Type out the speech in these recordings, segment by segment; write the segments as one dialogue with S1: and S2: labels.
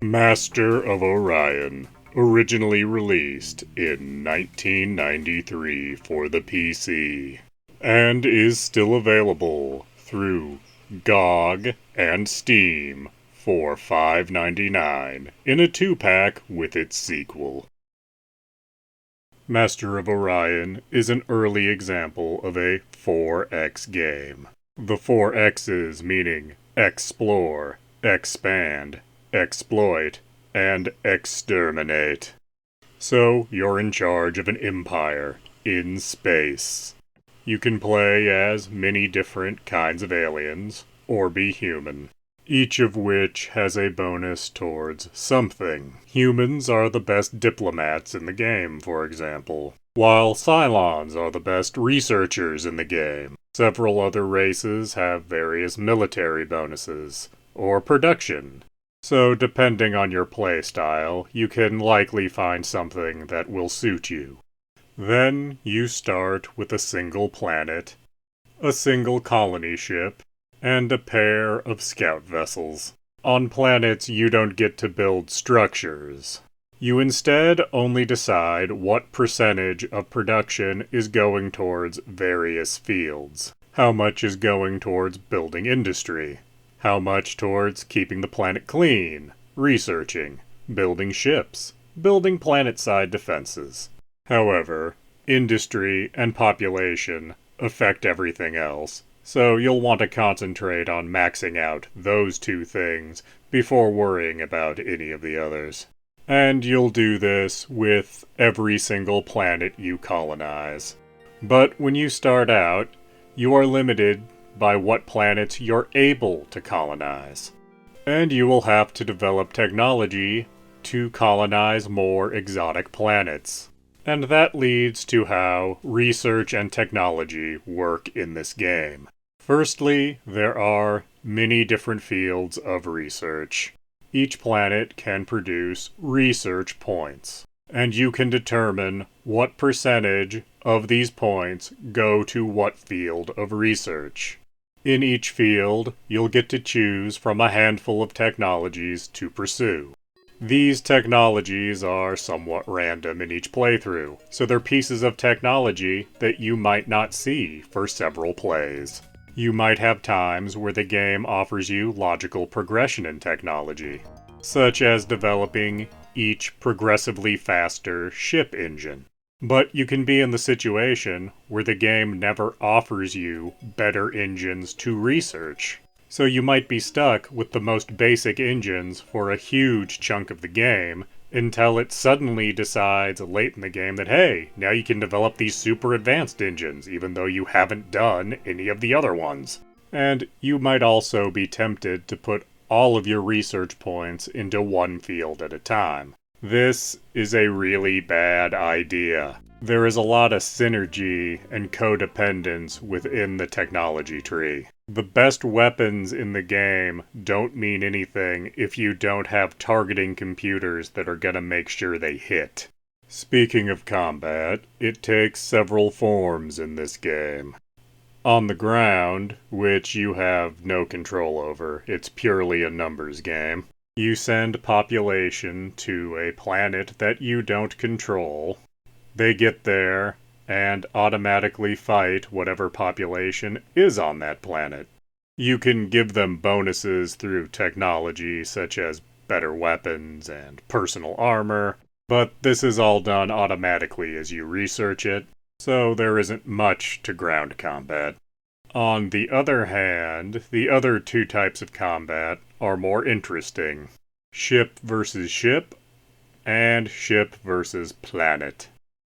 S1: Master of Orion, originally released in 1993 for the PC, and is still available through GOG and Steam for $5.99 in a 2-pack with its sequel. Master of Orion is an early example of a 4X game. The 4 X's meaning explore, expand, exploit, and exterminate. So you're in charge of an empire in space. You can play as many different kinds of aliens, or be human, each of which has a bonus towards something. Humans are the best diplomats in the game, for example, while Cylons are the best researchers in the game. Several other races have various military bonuses, or production. So depending on your playstyle, you can likely find something that will suit you. Then you start with a single planet, a single colony ship, and a pair of scout vessels. On planets, you don't get to build structures. You instead only decide what percentage of production is going towards various fields. How much is going towards building industry? How much towards keeping the planet clean, researching, building ships, building planet-side defenses. However, industry and population affect everything else, so you'll want to concentrate on maxing out those two things before worrying about any of the others. And you'll do this with every single planet you colonize. But when you start out, you are limited by what planets you're able to colonize. And you will have to develop technology to colonize more exotic planets. And that leads to how research and technology work in this game. Firstly, there are many different fields of research. Each planet can produce research points, and you can determine what percentage of these points go to what field of research. In each field, you'll get to choose from a handful of technologies to pursue. These technologies are somewhat random in each playthrough, so they're pieces of technology that you might not see for several plays. You might have times where the game offers you logical progression in technology, such as developing each progressively faster ship engine. But you can be in the situation where the game never offers you better engines to research. So you might be stuck with the most basic engines for a huge chunk of the game until it suddenly decides late in the game that, hey, now you can develop these super advanced engines even though you haven't done any of the other ones. And you might also be tempted to put all of your research points into one field at a time. This is a really bad idea. There is a lot of synergy and codependence within the technology tree. The best weapons in the game don't mean anything if you don't have targeting computers that are gonna make sure they hit. Speaking of combat, it takes several forms in this game. On the ground, which you have no control over, it's purely a numbers game. You send population to a planet that you don't control. They get there and automatically fight whatever population is on that planet. You can give them bonuses through technology such as better weapons and personal armor, but this is all done automatically as you research it, so there isn't much to ground combat. On the other hand, the other two types of combat are more interesting. Ship versus ship, and ship versus planet.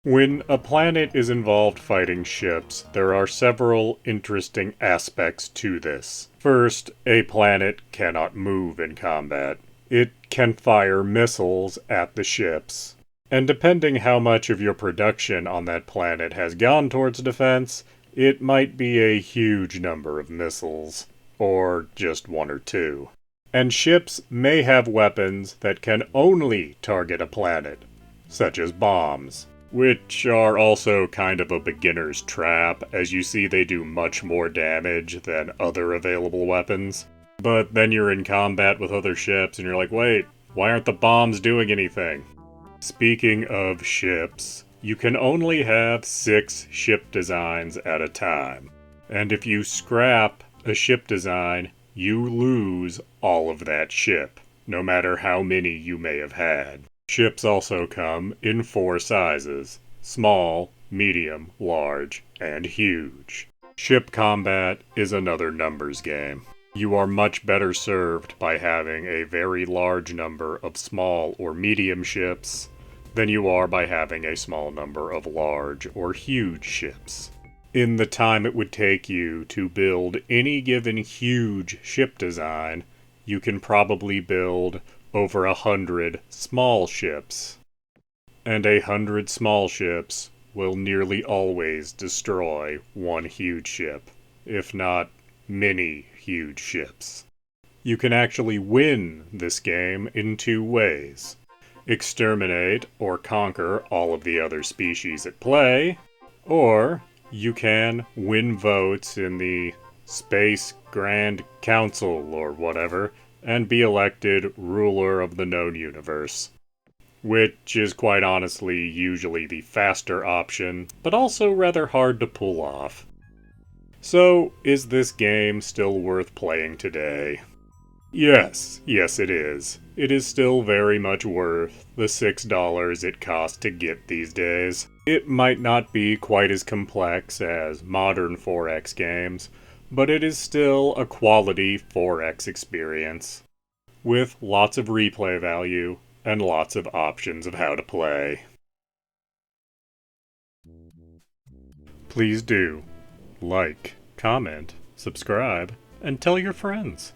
S1: When a planet is involved fighting ships, there are several interesting aspects to this. First, a planet cannot move in combat. It can fire missiles at the ships. And depending how much of your production on that planet has gone towards defense, it might be a huge number of missiles, or just one or two. And ships may have weapons that can only target a planet, such as bombs, which are also kind of a beginner's trap, as you see they do much more damage than other available weapons. But then you're in combat with other ships and you're like, wait, Why aren't the bombs doing anything? Speaking of ships, you can only have 6 ship designs at a time. And if you scrap a ship design, you lose all of that ship, no matter how many you may have had. Ships also come in 4 sizes: small, medium, large, and huge. Ship combat is another numbers game. You are much better served by having a very large number of small or medium ships than you are by having a small number of large or huge ships. In the time it would take you to build any given huge ship design, you can probably build over 100 small ships. And 100 small ships will nearly always destroy one huge ship, if not many huge ships. You can actually win this game in 2 ways. Exterminate or conquer all of the other species at play, or you can win votes in the Space Grand Council or whatever, and be elected ruler of the known universe. Which is quite honestly usually the faster option, but also rather hard to pull off. So, is this game still worth playing today? Yes it is. It is still very much worth the $6 it costs to get these days. It might not be quite as complex as modern 4X games, but it is still a quality 4X experience, with lots of replay value and lots of options of how to play. Please do like, comment, subscribe, and tell your friends.